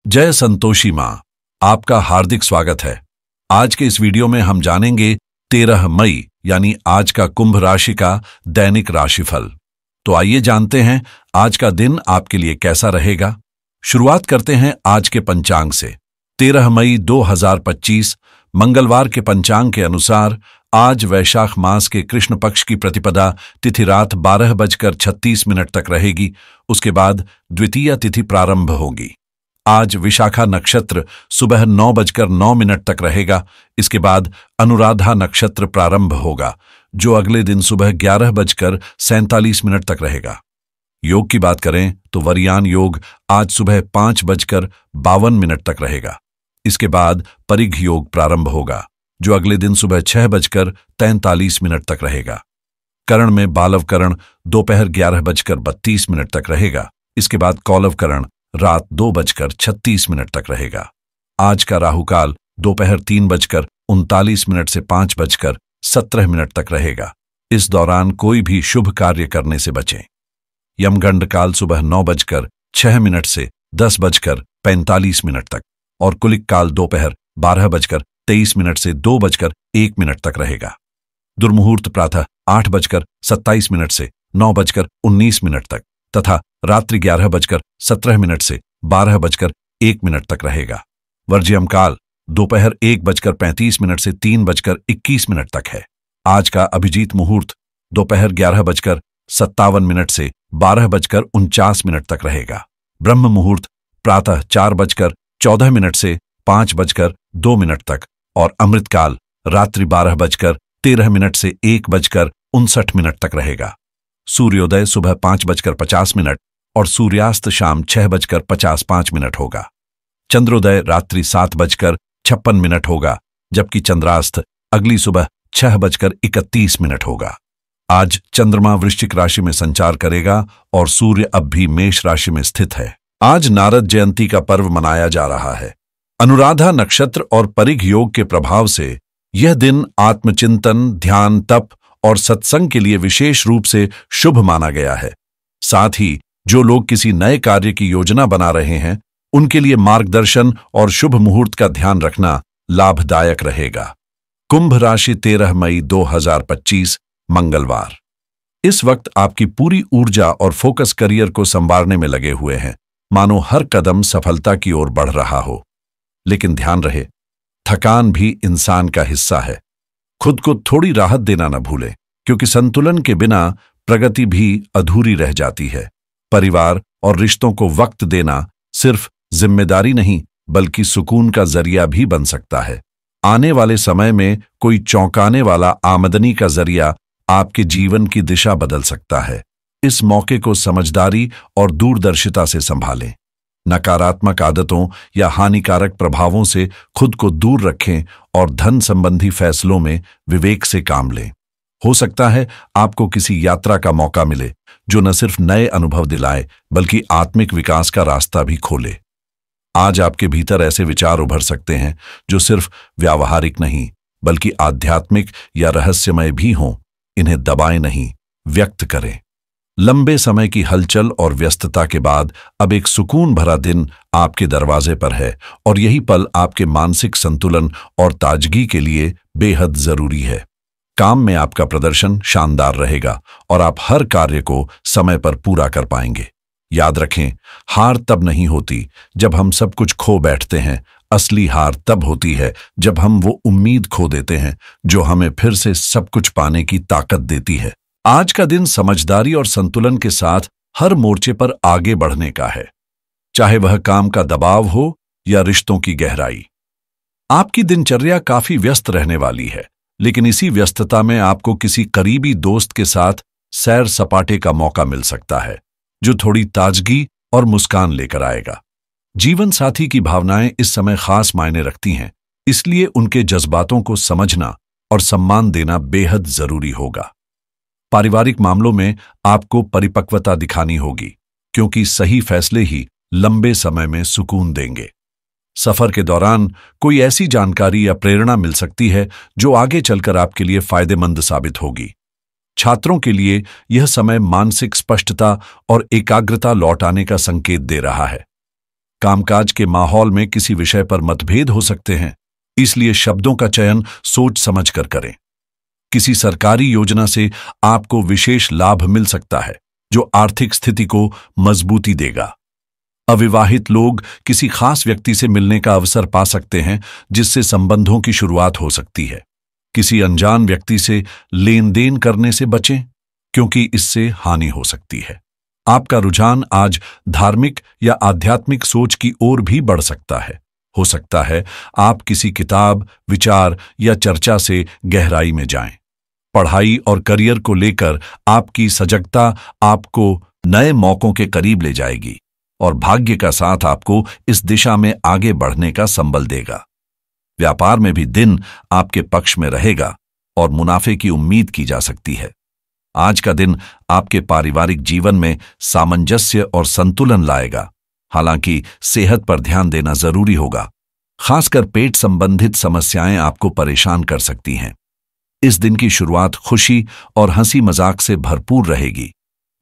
जय संतोषी माँ, आपका हार्दिक स्वागत है। आज के इस वीडियो में हम जानेंगे 13 मई यानी आज का कुंभ राशि का दैनिक राशिफल। तो आइए जानते हैं आज का दिन आपके लिए कैसा रहेगा। शुरुआत करते हैं आज के पंचांग से। 13 मई 2025 मंगलवार के पंचांग के अनुसार आज वैशाख मास के कृष्ण पक्ष की प्रतिपदा तिथि रात 12:36 तक रहेगी। उसके बाद द्वितीय तिथि प्रारंभ होगी। आज विशाखा नक्षत्र सुबह 9:09 तक रहेगा। इसके बाद अनुराधा नक्षत्र प्रारंभ होगा, जो अगले दिन सुबह 11:47 तक रहेगा। योग की बात करें तो वरियान योग आज सुबह 5:52 तक रहेगा। इसके बाद परिघ योग प्रारंभ होगा, जो अगले दिन सुबह 6:43 तक रहेगा। करण में बालव करण दोपहर 11:32 तक रहेगा। इसके बाद कौलव करण रात 2:36 तक रहेगा। आज का राहुकाल दोपहर 3:39 से 5:17 तक रहेगा। इस दौरान कोई भी शुभ कार्य करने से बचें। यमगंड काल सुबह 9:06 से 10:45 तक और कुलिक काल दोपहर 12:23 से 2:01 तक रहेगा। दुर्मुहूर्त प्रातः 8:27 से 9:19 तक तथा रात्रि 11:17 से 12:01 तक रहेगा। वर्ज्यम काल दोपहर 1:35 से 3:21 तक है। आज का अभिजीत मुहूर्त दोपहर 11:57 से 12:49 तक रहेगा। ब्रह्म मुहूर्त प्रातः 4:14 से 5:02 तक और अमृतकाल रात्रि 12:13 से 1:59 तक रहेगा। सूर्योदय सुबह 5:50 और सूर्यास्त शाम 6:55 होगा। चंद्रोदय रात्रि 7:56 होगा, जबकि चंद्रास्त अगली सुबह 6:31 होगा। आज चंद्रमा वृश्चिक राशि में संचार करेगा और सूर्य अब भी मेष राशि में स्थित है। आज नारद जयंती का पर्व मनाया जा रहा है। अनुराधा नक्षत्र और परिघ योग के प्रभाव से यह दिन आत्मचिंतन, ध्यान, तप और सत्संग के लिए विशेष रूप से शुभ माना गया है। साथ ही जो लोग किसी नए कार्य की योजना बना रहे हैं, उनके लिए मार्गदर्शन और शुभ मुहूर्त का ध्यान रखना लाभदायक रहेगा। कुंभ राशि 13 मई 2025 मंगलवार। इस वक्त आपकी पूरी ऊर्जा और फोकस करियर को संवारने में लगे हुए हैं, मानो हर कदम सफलता की ओर बढ़ रहा हो। लेकिन ध्यान रहे, थकान भी इंसान का हिस्सा है। खुद को थोड़ी राहत देना न भूलें, क्योंकि संतुलन के बिना प्रगति भी अधूरी रह जाती है। परिवार और रिश्तों को वक्त देना सिर्फ जिम्मेदारी नहीं, बल्कि सुकून का जरिया भी बन सकता है। आने वाले समय में कोई चौंकाने वाला आमदनी का जरिया आपके जीवन की दिशा बदल सकता है। इस मौके को समझदारी और दूरदर्शिता से संभालें। नकारात्मक आदतों या हानिकारक प्रभावों से खुद को दूर रखें और धन संबंधी फैसलों में विवेक से काम लें। हो सकता है आपको किसी यात्रा का मौका मिले, जो न सिर्फ नए अनुभव दिलाए, बल्कि आत्मिक विकास का रास्ता भी खोले। आज आपके भीतर ऐसे विचार उभर सकते हैं जो सिर्फ व्यावहारिक नहीं, बल्कि आध्यात्मिक या रहस्यमय भी हों। इन्हें दबाएं नहीं, व्यक्त करें। लंबे समय की हलचल और व्यस्तता के बाद अब एक सुकून भरा दिन आपके दरवाजे पर है और यही पल आपके मानसिक संतुलन और ताजगी के लिए बेहद जरूरी है। काम में आपका प्रदर्शन शानदार रहेगा और आप हर कार्य को समय पर पूरा कर पाएंगे। याद रखें, हार तब नहीं होती जब हम सब कुछ खो बैठते हैं। असली हार तब होती है जब हम वो उम्मीद खो देते हैं जो हमें फिर से सब कुछ पाने की ताकत देती है। आज का दिन समझदारी और संतुलन के साथ हर मोर्चे पर आगे बढ़ने का है, चाहे वह काम का दबाव हो या रिश्तों की गहराई। आपकी दिनचर्या काफी व्यस्त रहने वाली है, लेकिन इसी व्यस्तता में आपको किसी करीबी दोस्त के साथ सैर सपाटे का मौका मिल सकता है, जो थोड़ी ताजगी और मुस्कान लेकर आएगा। जीवन साथी की भावनाएं इस समय खास मायने रखती हैं, इसलिए उनके जज्बातों को समझना और सम्मान देना बेहद जरूरी होगा। पारिवारिक मामलों में आपको परिपक्वता दिखानी होगी, क्योंकि सही फैसले ही लंबे समय में सुकून देंगे। सफर के दौरान कोई ऐसी जानकारी या प्रेरणा मिल सकती है जो आगे चलकर आपके लिए फायदेमंद साबित होगी। छात्रों के लिए यह समय मानसिक स्पष्टता और एकाग्रता लौटाने का संकेत दे रहा है। कामकाज के माहौल में किसी विषय पर मतभेद हो सकते हैं, इसलिए शब्दों का चयन सोच समझ कर करें। किसी सरकारी योजना से आपको विशेष लाभ मिल सकता है जो आर्थिक स्थिति को मजबूती देगा। अविवाहित लोग किसी खास व्यक्ति से मिलने का अवसर पा सकते हैं जिससे संबंधों की शुरुआत हो सकती है। किसी अनजान व्यक्ति से लेन देन करने से बचें क्योंकि इससे हानि हो सकती है। आपका रुझान आज धार्मिक या आध्यात्मिक सोच की ओर भी बढ़ सकता है। हो सकता है आप किसी किताब, विचार या चर्चा से गहराई में जाएं। पढ़ाई और करियर को लेकर आपकी सजगता आपको नए मौकों के करीब ले जाएगी और भाग्य का साथ आपको इस दिशा में आगे बढ़ने का संबल देगा। व्यापार में भी दिन आपके पक्ष में रहेगा और मुनाफे की उम्मीद की जा सकती है। आज का दिन आपके पारिवारिक जीवन में सामंजस्य और संतुलन लाएगा। हालांकि सेहत पर ध्यान देना जरूरी होगा। खासकर पेट संबंधित समस्याएं आपको परेशान कर सकती हैं। इस दिन की शुरुआत खुशी और हंसी मजाक से भरपूर रहेगी।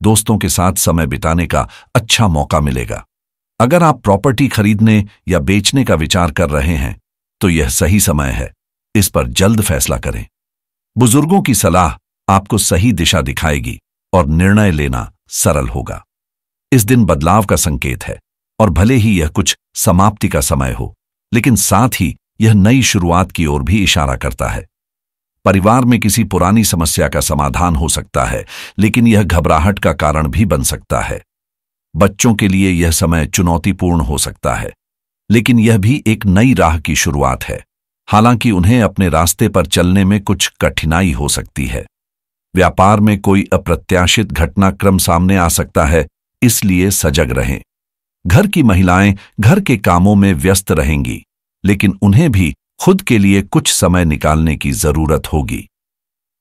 दोस्तों के साथ समय बिताने का अच्छा मौका मिलेगा। अगर आप प्रॉपर्टी खरीदने या बेचने का विचार कर रहे हैं तो यह सही समय है। इस पर जल्द फैसला करें। बुजुर्गों की सलाह आपको सही दिशा दिखाएगी और निर्णय लेना सरल होगा। इस दिन बदलाव का संकेत है और भले ही यह कुछ समाप्ति का समय हो, लेकिन साथ ही यह नई शुरुआत की ओर भी इशारा करता है। परिवार में किसी पुरानी समस्या का समाधान हो सकता है, लेकिन यह घबराहट का कारण भी बन सकता है। बच्चों के लिए यह समय चुनौतीपूर्ण हो सकता है, लेकिन यह भी एक नई राह की शुरुआत है। हालांकि उन्हें अपने रास्ते पर चलने में कुछ कठिनाई हो सकती है। व्यापार में कोई अप्रत्याशित घटनाक्रम सामने आ सकता है, इसलिए सजग रहें। घर की महिलाएं घर के कामों में व्यस्त रहेंगी, लेकिन उन्हें भी खुद के लिए कुछ समय निकालने की जरूरत होगी।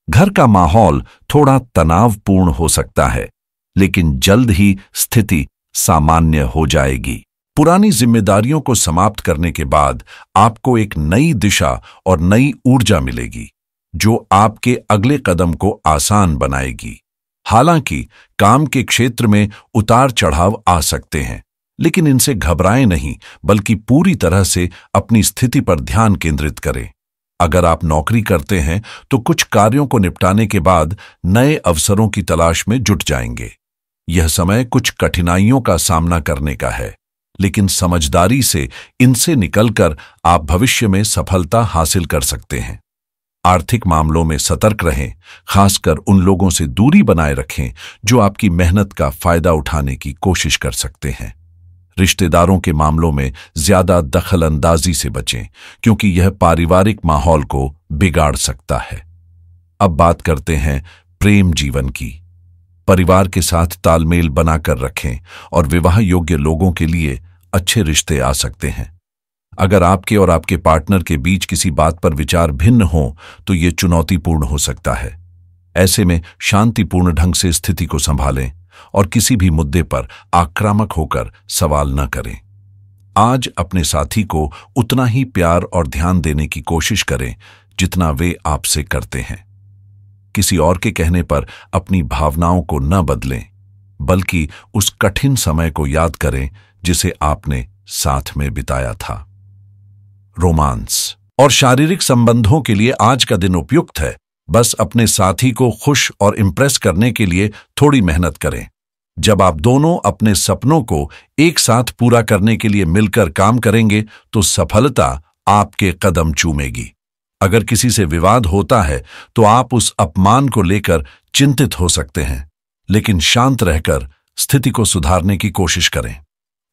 घर का माहौल थोड़ा तनावपूर्ण हो सकता है, लेकिन जल्द ही स्थिति सामान्य हो जाएगी। पुरानी जिम्मेदारियों को समाप्त करने के बाद आपको एक नई दिशा और नई ऊर्जा मिलेगी, जो आपके अगले कदम को आसान बनाएगी। हालांकि काम के क्षेत्र में उतार चढ़ाव आ सकते हैं, लेकिन इनसे घबराएं नहीं, बल्कि पूरी तरह से अपनी स्थिति पर ध्यान केंद्रित करें। अगर आप नौकरी करते हैं तो कुछ कार्यों को निपटाने के बाद नए अवसरों की तलाश में जुट जाएंगे। यह समय कुछ कठिनाइयों का सामना करने का है, लेकिन समझदारी से इनसे निकलकर आप भविष्य में सफलता हासिल कर सकते हैं। आर्थिक मामलों में सतर्क रहें, खासकर उन लोगों से दूरी बनाए रखें जो आपकी मेहनत का फायदा उठाने की कोशिश कर सकते हैं। रिश्तेदारों के मामलों में ज्यादा दखलंदाजी से बचें, क्योंकि यह पारिवारिक माहौल को बिगाड़ सकता है। अब बात करते हैं प्रेम जीवन की। परिवार के साथ तालमेल बनाकर रखें और विवाह योग्य लोगों के लिए अच्छे रिश्ते आ सकते हैं। अगर आपके और आपके पार्टनर के बीच किसी बात पर विचार भिन्न हो तो यह चुनौतीपूर्ण हो सकता है। ऐसे में शांतिपूर्ण ढंग से स्थिति को संभालें और किसी भी मुद्दे पर आक्रामक होकर सवाल न करें। आज अपने साथी को उतना ही प्यार और ध्यान देने की कोशिश करें जितना वे आपसे करते हैं। किसी और के कहने पर अपनी भावनाओं को न बदलें, बल्कि उस कठिन समय को याद करें जिसे आपने साथ में बिताया था। रोमांस और शारीरिक संबंधों के लिए आज का दिन उपयुक्त है। बस अपने साथी को खुश और इम्प्रेस करने के लिए थोड़ी मेहनत करें। जब आप दोनों अपने सपनों को एक साथ पूरा करने के लिए मिलकर काम करेंगे तो सफलता आपके कदम चूमेगी। अगर किसी से विवाद होता है तो आप उस अपमान को लेकर चिंतित हो सकते हैं, लेकिन शांत रहकर स्थिति को सुधारने की कोशिश करें।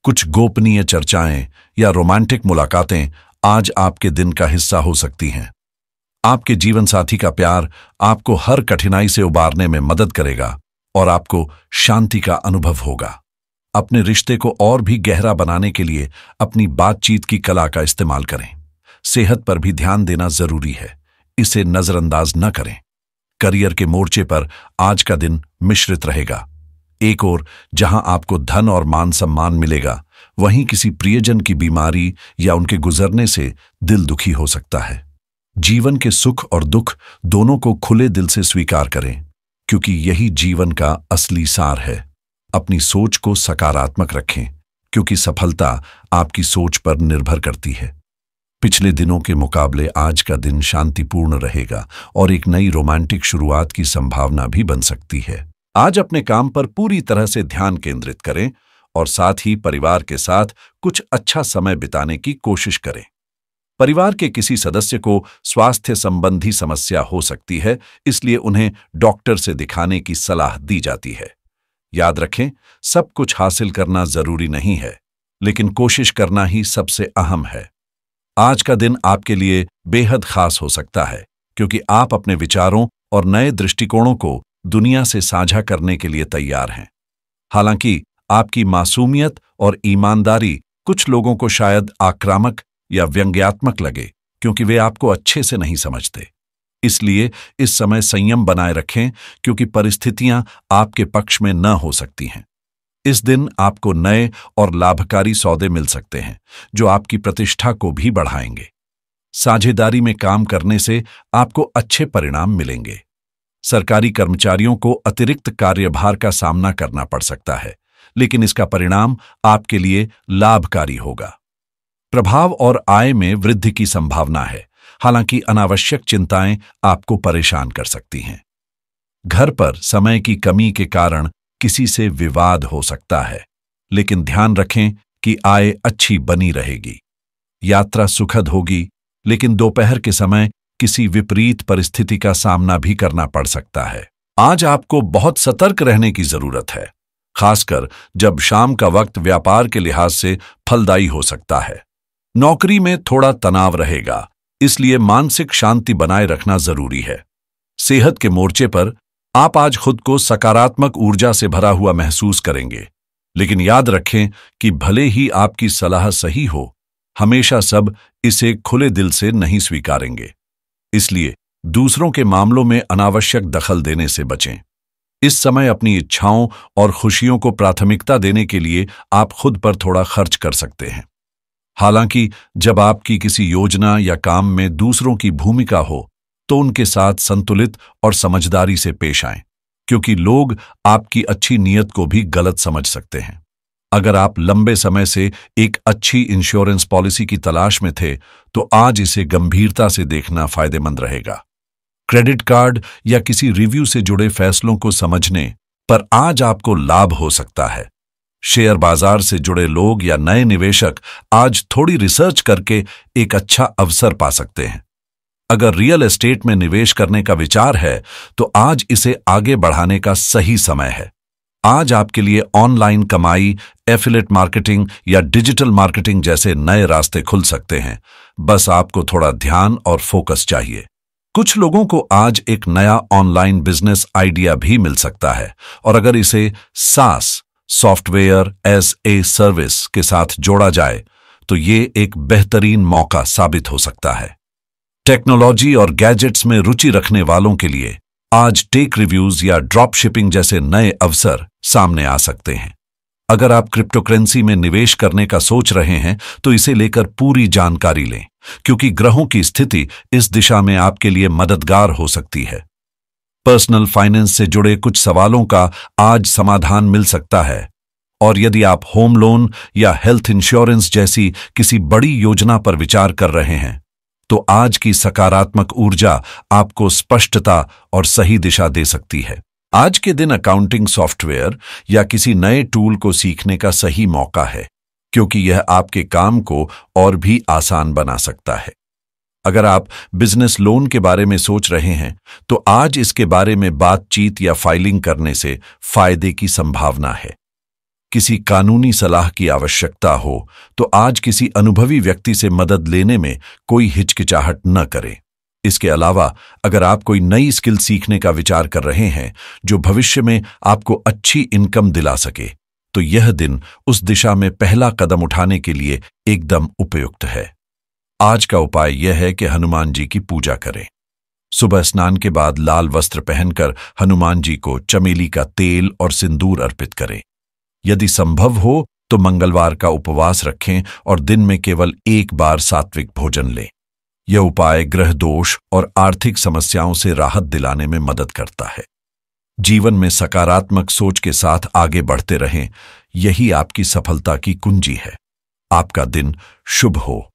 कुछ गोपनीय चर्चाएं या रोमांटिक मुलाकातें आज आपके दिन का हिस्सा हो सकती हैं। आपके जीवन साथी का प्यार आपको हर कठिनाई से उबारने में मदद करेगा और आपको शांति का अनुभव होगा। अपने रिश्ते को और भी गहरा बनाने के लिए अपनी बातचीत की कला का इस्तेमाल करें। सेहत पर भी ध्यान देना जरूरी है, इसे नजरअंदाज न करें। करियर के मोर्चे पर आज का दिन मिश्रित रहेगा। एक ओर जहां आपको धन और मान सम्मान मिलेगा, वहीं किसी प्रियजन की बीमारी या उनके गुजरने से दिल दुखी हो सकता है। जीवन के सुख और दुख दोनों को खुले दिल से स्वीकार करें, क्योंकि यही जीवन का असली सार है। अपनी सोच को सकारात्मक रखें, क्योंकि सफलता आपकी सोच पर निर्भर करती है। पिछले दिनों के मुकाबले आज का दिन शांतिपूर्ण रहेगा और एक नई रोमांटिक शुरुआत की संभावना भी बन सकती है। आज अपने काम पर पूरी तरह से ध्यान केंद्रित करें और साथ ही परिवार के साथ कुछ अच्छा समय बिताने की कोशिश करें। परिवार के किसी सदस्य को स्वास्थ्य संबंधी समस्या हो सकती है, इसलिए उन्हें डॉक्टर से दिखाने की सलाह दी जाती है। याद रखें, सब कुछ हासिल करना जरूरी नहीं है, लेकिन कोशिश करना ही सबसे अहम है। आज का दिन आपके लिए बेहद खास हो सकता है, क्योंकि आप अपने विचारों और नए दृष्टिकोणों को दुनिया से साझा करने के लिए तैयार हैं। हालांकि आपकी मासूमियत और ईमानदारी कुछ लोगों को शायद आक्रामक या व्यंग्यात्मक लगे, क्योंकि वे आपको अच्छे से नहीं समझते। इसलिए इस समय संयम बनाए रखें, क्योंकि परिस्थितियां आपके पक्ष में न हो सकती हैं। इस दिन आपको नए और लाभकारी सौदे मिल सकते हैं, जो आपकी प्रतिष्ठा को भी बढ़ाएंगे। साझेदारी में काम करने से आपको अच्छे परिणाम मिलेंगे। सरकारी कर्मचारियों को अतिरिक्त कार्यभार का सामना करना पड़ सकता है, लेकिन इसका परिणाम आपके लिए लाभकारी होगा। प्रभाव और आय में वृद्धि की संभावना है, हालांकि अनावश्यक चिंताएं आपको परेशान कर सकती हैं। घर पर समय की कमी के कारण किसी से विवाद हो सकता है, लेकिन ध्यान रखें कि आय अच्छी बनी रहेगी। यात्रा सुखद होगी, लेकिन दोपहर के समय किसी विपरीत परिस्थिति का सामना भी करना पड़ सकता है। आज आपको बहुत सतर्क रहने की जरूरत है, खासकर जब शाम का वक्त व्यापार के लिहाज से फलदायी हो सकता है। नौकरी में थोड़ा तनाव रहेगा, इसलिए मानसिक शांति बनाए रखना जरूरी है। सेहत के मोर्चे पर आप आज खुद को सकारात्मक ऊर्जा से भरा हुआ महसूस करेंगे, लेकिन याद रखें कि भले ही आपकी सलाह सही हो, हमेशा सब इसे खुले दिल से नहीं स्वीकारेंगे। इसलिए दूसरों के मामलों में अनावश्यक दखल देने से बचें। इस समय अपनी इच्छाओं और खुशियों को प्राथमिकता देने के लिए आप खुद पर थोड़ा खर्च कर सकते हैं। हालांकि जब आपकी किसी योजना या काम में दूसरों की भूमिका हो, तो उनके साथ संतुलित और समझदारी से पेश आएं, क्योंकि लोग आपकी अच्छी नीयत को भी गलत समझ सकते हैं। अगर आप लंबे समय से एक अच्छी इंश्योरेंस पॉलिसी की तलाश में थे, तो आज इसे गंभीरता से देखना फायदेमंद रहेगा। क्रेडिट कार्ड या किसी रिव्यू से जुड़े फैसलों को समझने पर आज आपको लाभ हो सकता है। शेयर बाजार से जुड़े लोग या नए निवेशक आज थोड़ी रिसर्च करके एक अच्छा अवसर पा सकते हैं। अगर रियल एस्टेट में निवेश करने का विचार है, तो आज इसे आगे बढ़ाने का सही समय है। आज आपके लिए ऑनलाइन कमाई, एफिलिएट मार्केटिंग या डिजिटल मार्केटिंग जैसे नए रास्ते खुल सकते हैं। बस आपको थोड़ा ध्यान और फोकस चाहिए। कुछ लोगों को आज एक नया ऑनलाइन बिजनेस आइडिया भी मिल सकता है, और अगर इसे SaaS software as a service के साथ जोड़ा जाए, तो ये एक बेहतरीन मौका साबित हो सकता है। टेक्नोलॉजी और गैजेट्स में रुचि रखने वालों के लिए आज टेक रिव्यूज या ड्रॉप शिपिंग जैसे नए अवसर सामने आ सकते हैं। अगर आप क्रिप्टोकरेंसी में निवेश करने का सोच रहे हैं, तो इसे लेकर पूरी जानकारी लें, क्योंकि ग्रहों की स्थिति इस दिशा में आपके लिए मददगार हो सकती है। पर्सनल फाइनेंस से जुड़े कुछ सवालों का आज समाधान मिल सकता है, और यदि आप होम लोन या हेल्थ इंश्योरेंस जैसी किसी बड़ी योजना पर विचार कर रहे हैं, तो आज की सकारात्मक ऊर्जा आपको स्पष्टता और सही दिशा दे सकती है। आज के दिन अकाउंटिंग सॉफ्टवेयर या किसी नए टूल को सीखने का सही मौका है, क्योंकि यह आपके काम को और भी आसान बना सकता है। अगर आप बिजनेस लोन के बारे में सोच रहे हैं, तो आज इसके बारे में बातचीत या फाइलिंग करने से फायदे की संभावना है। किसी कानूनी सलाह की आवश्यकता हो, तो आज किसी अनुभवी व्यक्ति से मदद लेने में कोई हिचकिचाहट न करें। इसके अलावा अगर आप कोई नई स्किल सीखने का विचार कर रहे हैं जो भविष्य में आपको अच्छी इनकम दिला सके, तो यह दिन उस दिशा में पहला कदम उठाने के लिए एकदम उपयुक्त है। आज का उपाय यह है कि हनुमान जी की पूजा करें। सुबह स्नान के बाद लाल वस्त्र पहनकर हनुमान जी को चमेली का तेल और सिंदूर अर्पित करें। यदि संभव हो तो मंगलवार का उपवास रखें और दिन में केवल एक बार सात्विक भोजन लें। यह उपाय ग्रह दोष और आर्थिक समस्याओं से राहत दिलाने में मदद करता है। जीवन में सकारात्मक सोच के साथ आगे बढ़ते रहें, यही आपकी सफलता की कुंजी है। आपका दिन शुभ हो।